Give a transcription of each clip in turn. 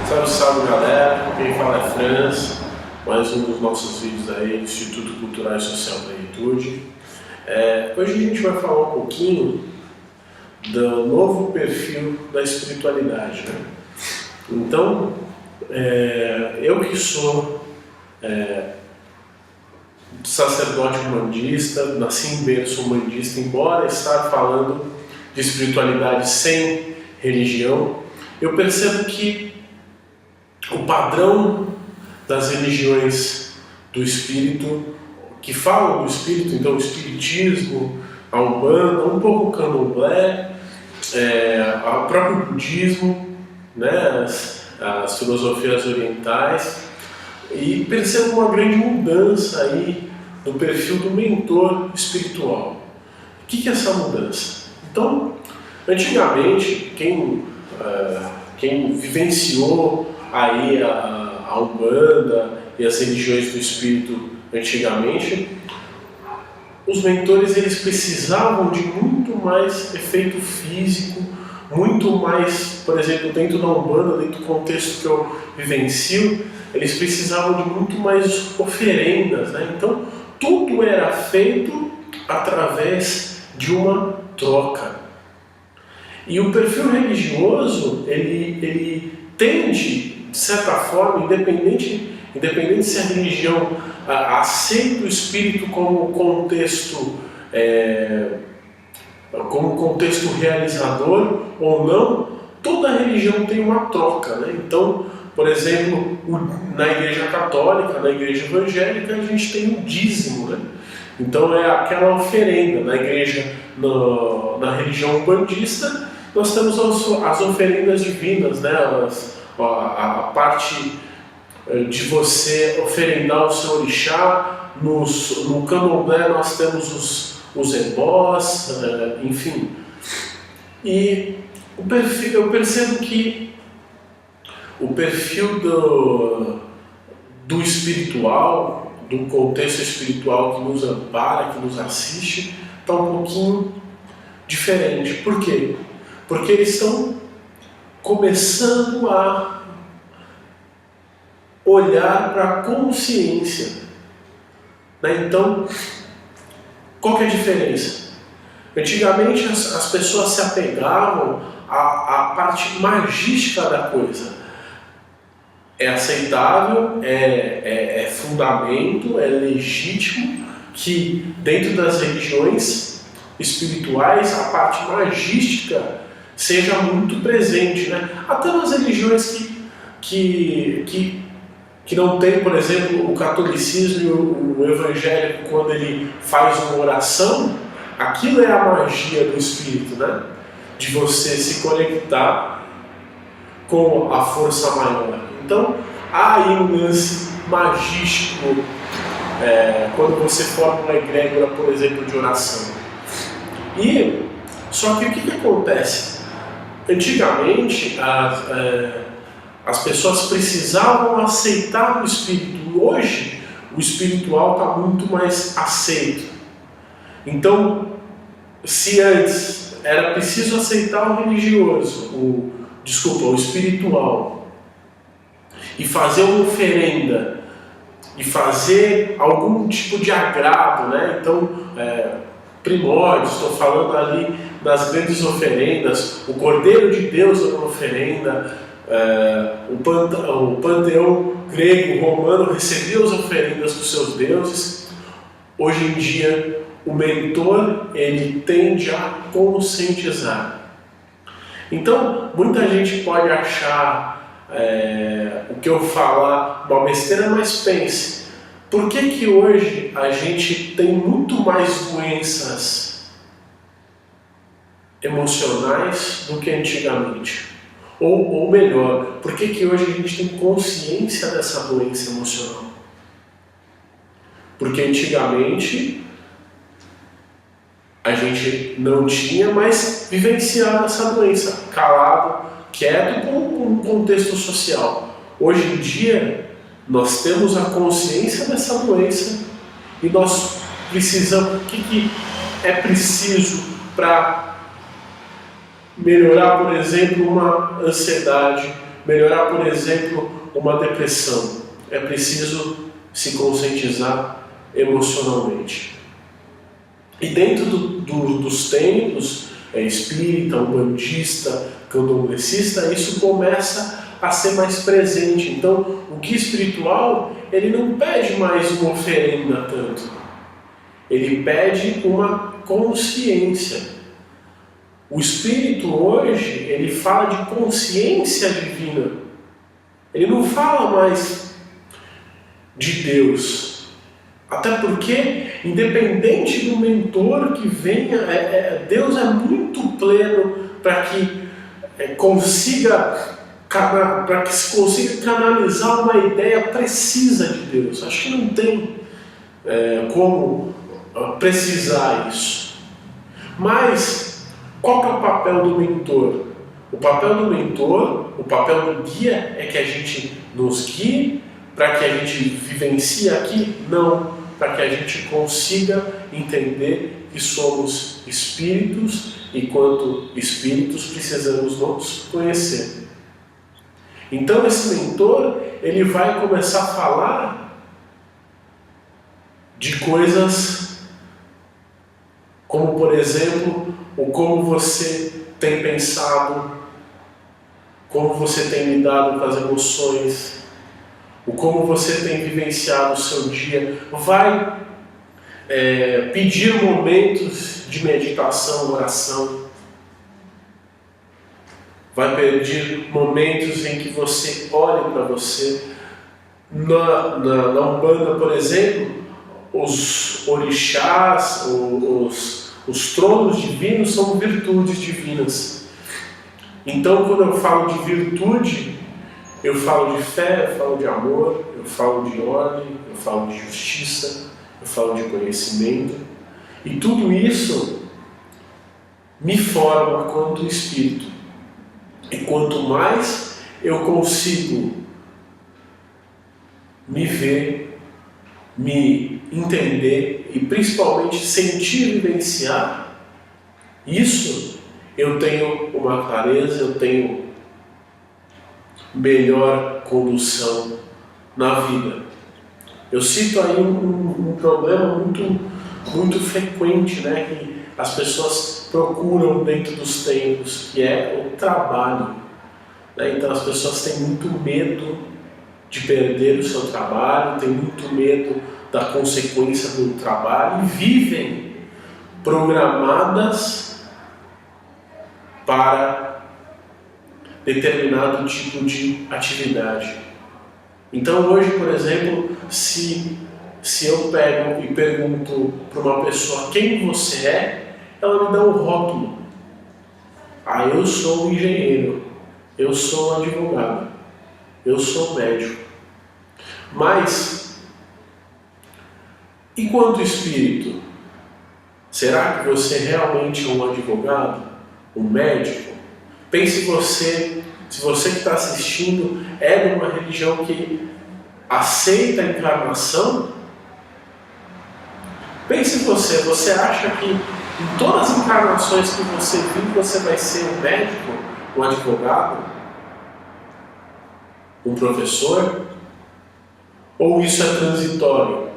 Salve, salve galera, quem fala é Franz, mais um dos nossos vídeos aí do Instituto Cultural e Social Plenitude. Hoje a gente vai falar um pouquinho do novo perfil da espiritualidade, né? Então, eu que sou sacerdote umbandista, nasci em berço umbandista, embora estar falando de espiritualidade sem religião, eu percebo que o padrão das religiões do espírito, que falam do espírito, então o espiritismo, a umbanda, um pouco o candomblé, o próprio budismo, né, as filosofias orientais, e percebo uma grande mudança aí no perfil do mentor espiritual. O que é essa mudança? Então, antigamente, quem vivenciou aí a Umbanda e as religiões do espírito antigamente, os mentores eles precisavam de muito mais efeito físico, muito mais, por exemplo, dentro da Umbanda, dentro do contexto que eu vivencio, eles precisavam de muito mais oferendas, né? Então, tudo era feito através de uma troca. E o perfil religioso, ele tende, de certa forma, independente se a religião aceita o espírito como contexto realizador ou não, toda religião tem uma troca, né? Então, por exemplo, na igreja católica, na igreja evangélica, a gente tem o dízimo, né? Então é aquela oferenda. Na religião umbandista, nós temos as oferendas divinas, né? A parte de você oferendar o seu orixá. No candomblé nós temos os ebós, enfim. E eu percebo que o perfil do espiritual, do contexto espiritual que nos ampara, que nos assiste, está um pouquinho diferente. Por quê? Porque eles estão começando a olhar para a consciência, né? Então, qual que é a diferença? Antigamente as pessoas se apegavam à parte magística da coisa. É aceitável, é fundamento, é legítimo que dentro das religiões espirituais a parte magística seja muito presente, né? Até nas religiões que não tem, por exemplo, o catolicismo e o evangélico, quando ele faz uma oração, aquilo é a magia do espírito, né? De você se conectar com a força maior. Então, há aí um lance magístico quando você forma uma egrégora, por exemplo, de oração. Só que o que acontece? Antigamente, as pessoas precisavam aceitar o espírito. Hoje, o espiritual está muito mais aceito. Então, se antes era preciso aceitar o religioso, o espiritual, e fazer uma oferenda, e fazer algum tipo de agrado, né? Então, primórdios, estou falando ali das grandes oferendas, o Cordeiro de Deus é uma oferenda, o panteão grego, romano recebia as oferendas dos seus deuses. Hoje em dia, o mentor, ele tende a conscientizar. Então, muita gente pode achar o que eu falar uma besteira, mas pense, por que hoje a gente tem muito mais doenças emocionais do que antigamente? Ou melhor, por que hoje a gente tem consciência dessa doença emocional? Porque antigamente a gente não tinha, mas vivenciava essa doença, calado, quieto, com um contexto social. Hoje em dia, nós temos a consciência dessa doença e nós precisamos. O que é preciso para melhorar, por exemplo, uma ansiedade, melhorar, por exemplo, uma depressão, é preciso se conscientizar emocionalmente. E dentro dos templos espírita, umbandista, candomblessista, isso começa a ser mais presente. Então, o guia espiritual, ele não pede mais uma oferenda tanto. Ele pede uma consciência. O espírito hoje, ele fala de consciência divina. Ele não fala mais de Deus. Até porque, independente do mentor que venha, Deus é muito pleno para que se consiga canalizar uma ideia precisa de Deus. Acho que não tem como precisar isso. Mas qual que é o papel do mentor? O papel do mentor, o papel do guia é que a gente nos guie para que a gente vivencie aqui? Não, para que a gente consiga entender que somos espíritos e, quanto espíritos, precisamos nos conhecer. Então esse mentor, ele vai começar a falar de coisas como, por exemplo, o como você tem pensado, como você tem lidado com as emoções, o como você tem vivenciado o seu dia. Vai pedir momentos de meditação, oração. Vai pedir momentos em que você olhe para você. Na Umbanda, por exemplo, os orixás, os tronos divinos são virtudes divinas. Então, quando eu falo de virtude, eu falo de fé, eu falo de amor, eu falo de ordem, eu falo de justiça, eu falo de conhecimento. E tudo isso me forma quanto espírito. E quanto mais eu consigo me ver, me entender e principalmente sentir e vivenciar isso, eu tenho uma clareza, eu tenho melhor condução na vida. Eu cito aí um problema muito frequente, né, que as pessoas procuram dentro dos templos, que é o trabalho. Né? Então as pessoas têm muito medo de perder o seu trabalho, têm muito medo da consequência do trabalho e vivem programadas para determinado tipo de atividade. Então hoje, por exemplo, se eu pego e pergunto para uma pessoa quem você é, ela me dá um rótulo. Eu sou um engenheiro, eu sou um advogado, eu sou um médico. Mas, enquanto espírito, será que você realmente é um advogado? Um médico? Pense se você que está assistindo é de uma religião que aceita a encarnação. Pense você acha que em todas as encarnações que você vive, você vai ser um médico, um advogado, um professor? Ou isso é transitório?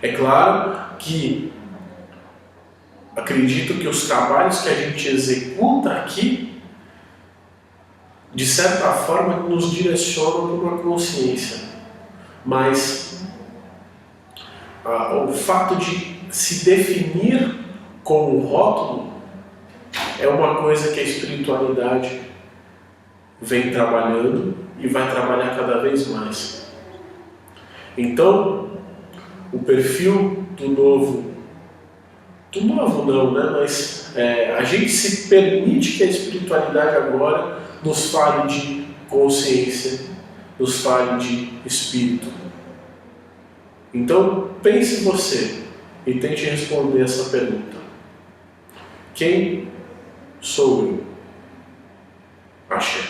É claro que acredito que os trabalhos que a gente executa aqui, de certa forma, nos direcionam para uma consciência. Mas o fato de se definir como rótulo é uma coisa que a espiritualidade vem trabalhando e vai trabalhar cada vez mais. Então, o perfil do novo não, né? Mas a gente se permite que a espiritualidade agora nos fale de consciência, nos fale de espírito. Então, pense você e tente responder essa pergunta. Quem sou eu? Axé.